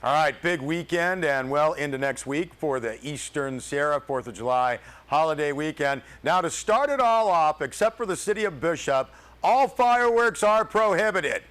All right, big weekend and well into next week for the Eastern Sierra 4th of July holiday weekend. Now to start it all off, except for the city of Bishop, all fireworks are prohibited.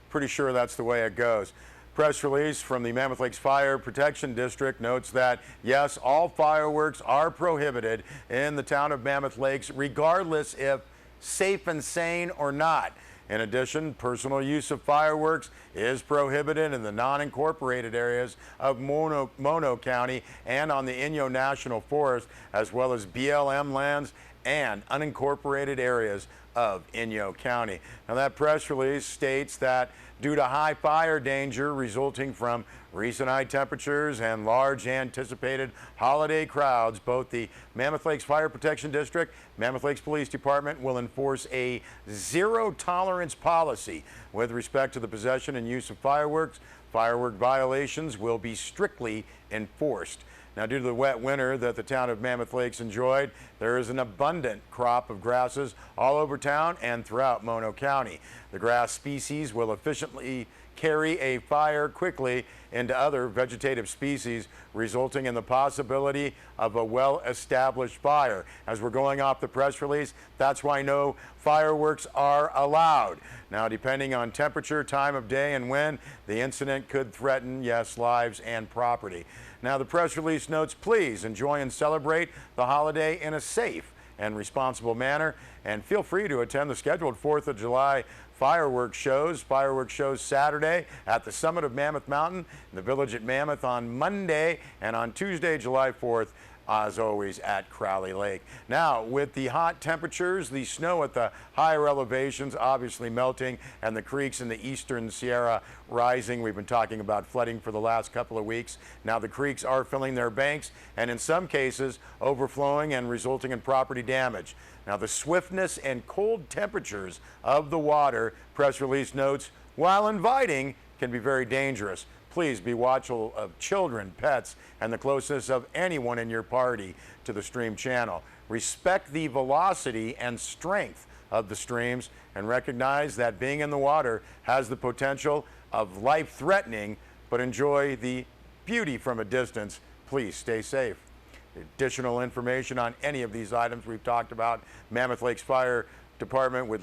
Pretty sure that's the way it goes. Press release from the Mammoth Lakes Fire Protection District notes that, yes, all fireworks are prohibited in the town of Mammoth Lakes, regardless if safe and sane or not. In addition, personal use of fireworks is prohibited in the non-incorporated areas of Mono County and on the Inyo National Forest, as well as BLM lands and unincorporated areas of Inyo County. Now, that press release states that due to high fire danger resulting from recent high temperatures and large anticipated holiday crowds, both the Mammoth Lakes Fire Protection District, Mammoth Lakes Police Department will enforce a zero tolerance policy with respect to the possession and use of fireworks. Firework violations will be strictly enforced. Now, due to the wet winter that the town of Mammoth Lakes enjoyed, there is an abundant crop of grasses all over town and throughout Mono County. The grass species will efficiently carry a fire quickly into other vegetative species, resulting in the possibility of a well-established fire. As we're going off the press release, that's why no fireworks are allowed. Now, depending on temperature, time of day, and when, the incident could threaten, yes, lives and property. Now, the press release notes, please enjoy and celebrate the holiday in a safe and responsible manner, and feel free to attend the scheduled 4th of July fireworks shows. Fireworks shows Saturday at the summit of Mammoth Mountain in the village at Mammoth on Monday, and on Tuesday, July 4th, as always, at Crowley Lake. Now, with the hot temperatures, the snow at the higher elevations obviously melting, and the creeks in the Eastern Sierra rising. We've been talking about flooding for the last couple of weeks. Now the creeks are filling their banks and in some cases overflowing and resulting in property damage. Now, the swiftness and cold temperatures of the water, press release notes, while inviting, can be very dangerous. Please be watchful of children, pets, and the closeness of anyone in your party to the stream channel. Respect the velocity and strength of the streams and recognize that being in the water has the potential of life-threatening, but enjoy the beauty from a distance. Please stay safe. Additional information on any of these items we've talked about, Mammoth Lakes Fire Department would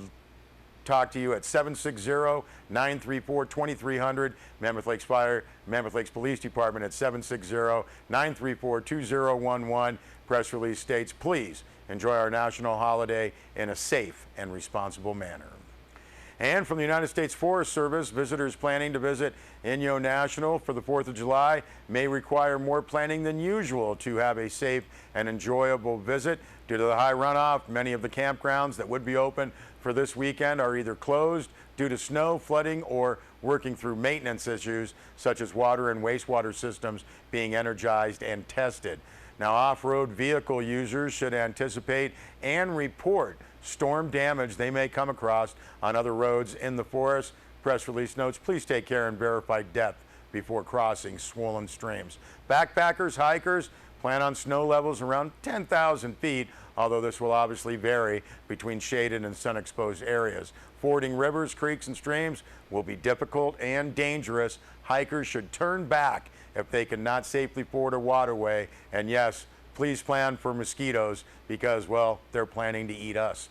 talk to you at 760-934-2300. Mammoth Lakes Fire, Mammoth Lakes Police Department at 760-934-2011. Press release states, please enjoy our national holiday in a safe and responsible manner. And from the United States Forest Service, visitors planning to visit Inyo National for the 4th of July may require more planning than usual to have a safe and enjoyable visit. Due to the high runoff, many of the campgrounds that would be open for this weekend are either closed due to snow, flooding, or working through maintenance issues such as water and wastewater systems being energized and tested. Now, off-road vehicle users should anticipate and report storm damage they may come across on other roads in the forest. Press release notes, please take care and verify depth before crossing swollen streams. Backpackers, hikers, plan on snow levels around 10,000 feet, although this will obviously vary between shaded and sun-exposed areas. Fording rivers, creeks, and streams will be difficult and dangerous. Hikers should turn back if they cannot safely ford a waterway. And yes, please plan for mosquitoes because, well, they're planning to eat us.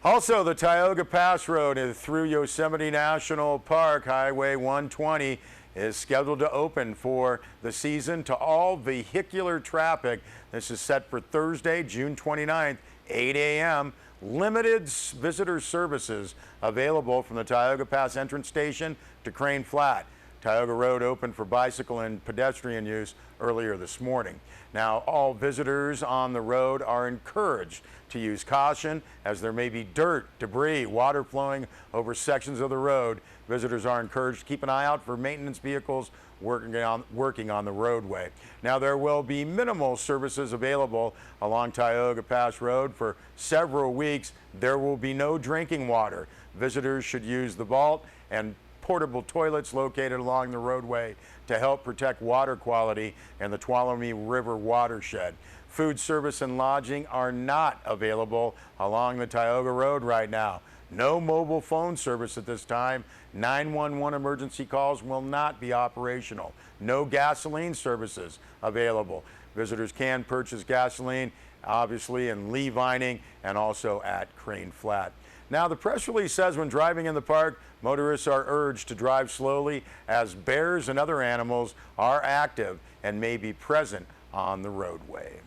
Also, the Tioga Pass Road through Yosemite National Park, Highway 120, is scheduled to open for the season to all vehicular traffic. This is set for Thursday, June 29th, 8 a.m. Limited visitor services available from the Tioga Pass entrance station to Crane Flat. Tioga Road opened for bicycle and pedestrian use earlier this morning. Now, all visitors on the road are encouraged to use caution as there may be dirt, debris, water flowing over sections of the road. Visitors are encouraged to keep an eye out for maintenance vehicles working on the roadway. Now, there will be minimal services available along Tioga Pass Road for several weeks. There will be no drinking water. Visitors should use the vault and portable toilets located along the roadway to help protect water quality in the Tuolumne River watershed. Food service and lodging are not available along the Tioga Road right now. No mobile phone service at this time. 911 emergency calls will not be operational. No gasoline services available. Visitors can purchase gasoline, obviously, in Lee Vining and also at Crane Flat. Now, the press release says when driving in the park, motorists are urged to drive slowly as bears and other animals are active and may be present on the roadway.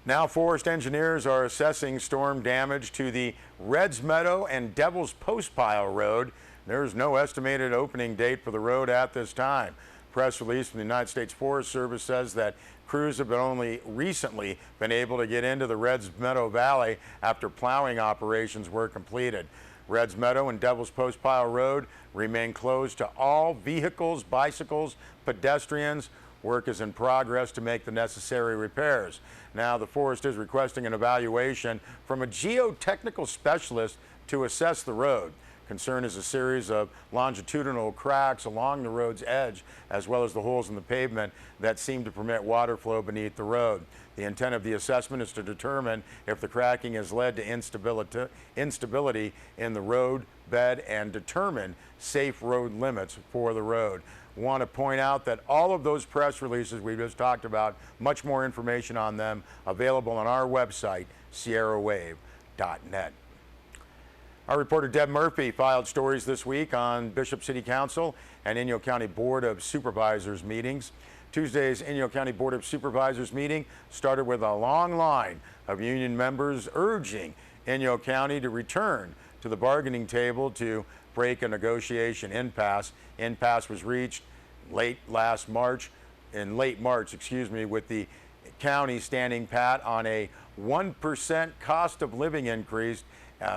Now, forest engineers are assessing storm damage to the Reds Meadow and Devil's Postpile Road. There's no estimated opening date for the road at this time. Press release from the United States Forest Service says that crews have only recently been able to get into the Reds Meadow Valley after plowing operations were completed. Reds Meadow and Devil's Postpile Road remain closed to all vehicles, bicycles, pedestrians. Work is in progress to make the necessary repairs. Now, the forest is requesting an evaluation from a geotechnical specialist to assess the road. Concern is a series of longitudinal cracks along the road's edge, as well as the holes in the pavement that seem to permit water flow beneath the road. The intent of the assessment is to determine if the cracking has led to instability in the road bed and determine safe road limits for the road. Want to point out that all of those press releases we just talked about, much more information on them available on our website, sierrawave.net. Our reporter Deb Murphy filed stories this week on Bishop City Council and Inyo County Board of Supervisors meetings. Tuesday's Inyo County Board of Supervisors meeting started with a long line of union members urging Inyo County to return to the bargaining table to break a negotiation impasse. Impasse was reached in late March, with the county standing pat on a 1% cost of living increase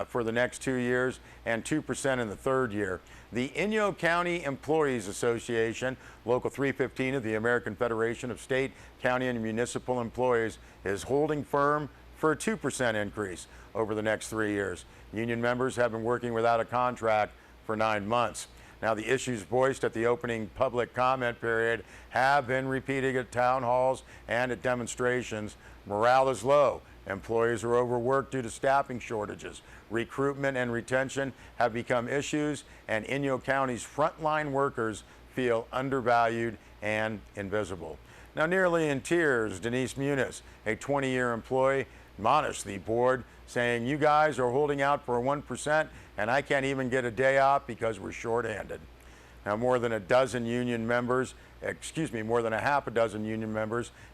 for the next 2 years and 2% in the third year. The Inyo County Employees Association, Local 315 of the American Federation of State, County, and Municipal Employees, is holding firm for a 2% increase over the next 3 years. Union members have been working without a contract for 9 months. Now, the issues voiced at the opening public comment period have been repeated at town halls and at demonstrations. Morale is low. Employees are overworked due to staffing shortages. Recruitment and retention have become issues, and Inyo County's frontline workers feel undervalued and invisible. Now, nearly in tears, Denise Muniz, a 20-year employee, admonished the board, saying, "You guys are holding out for a 1%, and I can't even get a day off because we're shorthanded." Now, more than a half a dozen union members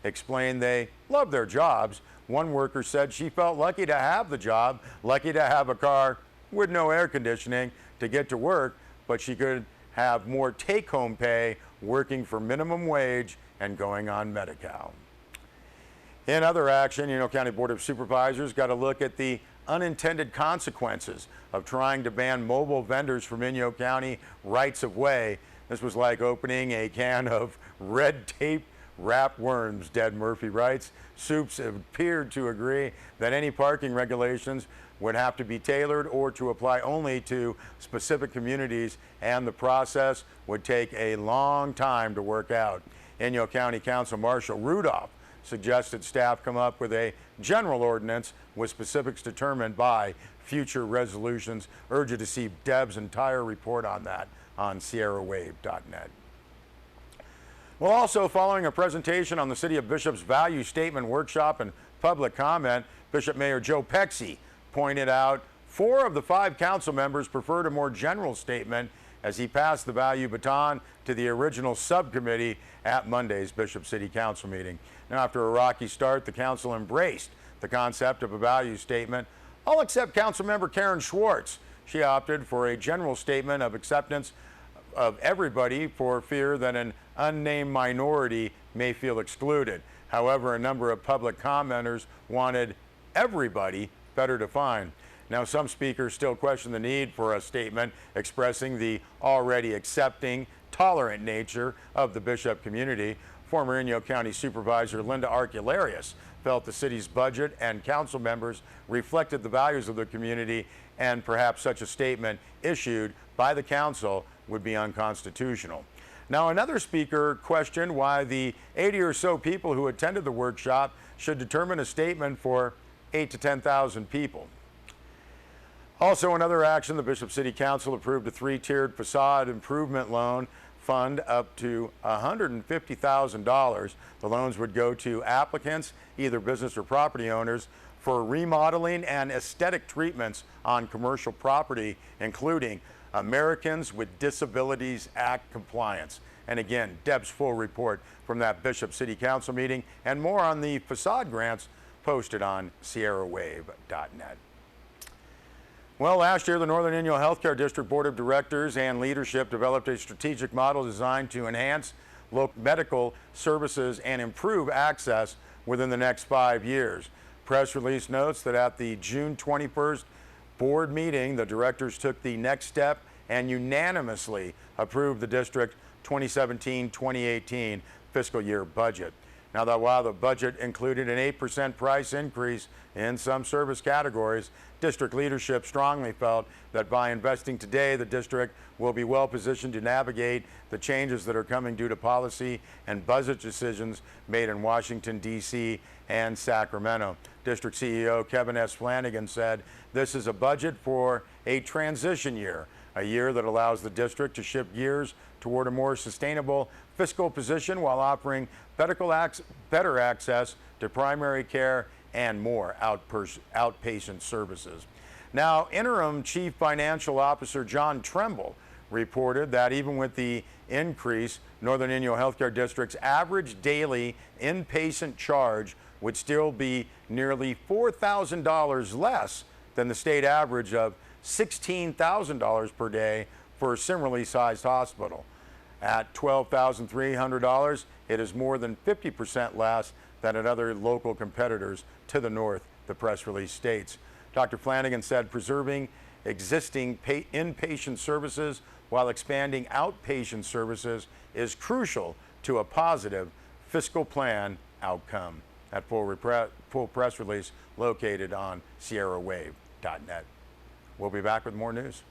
explained they love their jobs. One worker said she felt lucky to have the job, lucky to have a car with no air conditioning to get to work, but she could have more take-home pay working for minimum wage and going on Medi-Cal. In other action, Inyo County Board of Supervisors got a look at the unintended consequences of trying to ban mobile vendors from Inyo County rights of way. This was like opening a can of red tape wrapped worms, Deb Murphy writes. Supes appeared to agree that any parking regulations would have to be tailored or to apply only to specific communities, and the process would take a long time to work out. Inyo County Council Marshal Rudolph suggested staff come up with a general ordinance with specifics determined by future resolutions. Urge you to see Deb's entire report on that on sierrawave.net. Well, also following a presentation on the City of Bishop's value statement workshop and public comment, Bishop Mayor Joe Pexi pointed out 4 of the 5 council members preferred a more general statement as he passed the value baton to the original subcommittee at Monday's Bishop City Council meeting. Now, after a rocky start, the council embraced the concept of a value statement, all except Councilmember Karen Schwartz. She opted for a general statement of acceptance of everybody for fear that an unnamed minority may feel excluded. However, a number of public commenters wanted everybody better defined. Now, some speakers still question the need for a statement expressing the already accepting, tolerant nature of the Bishop community. Former Inyo County Supervisor Linda Arcularius felt the city's budget and council members reflected the values of the community, and perhaps such a statement issued by the council would be unconstitutional. Now, another speaker questioned why the 80 or so people who attended the workshop should determine a statement for 8,000 to 10,000 people. Also, another action, the Bishop City Council approved a 3-tiered facade improvement loan fund up to $150,000. The loans would go to applicants, either business or property owners, for remodeling and aesthetic treatments on commercial property, including Americans with Disabilities Act compliance. And again, Deb's full report from that Bishop City Council meeting and more on the facade grants posted on sierrawave.net. Well, last year, the Northern Inyo Healthcare District Board of Directors and leadership developed a strategic model designed to enhance local medical services and improve access within the next 5 years. Press release notes that at the June 21st board meeting, the directors took the next step and unanimously approved the district 2017-2018 fiscal year budget. Now, that while the budget included an 8% price increase in some service categories, district leadership strongly felt that by investing today, the district will be well positioned to navigate the changes that are coming due to policy and budget decisions made in Washington, D.C. and Sacramento. District CEO Kevin S. Flanagan said, "This is a budget for a transition year, a year that allows the district to shift gears toward a more sustainable fiscal position while offering better access to primary care and more outpatient services." Now, Interim Chief Financial Officer John Tremble reported that even with the increase, Northern Inyo Healthcare District's average daily inpatient charge would still be nearly $4,000 less than the state average of $16,000 per day for a similarly sized hospital. At $12,300, it is more than 50% less than at other local competitors to the north, the press release states. Dr. Flanagan said preserving existing inpatient services while expanding outpatient services is crucial to a positive fiscal plan outcome. That full press release located on sierrawave.net. We'll be back with more news.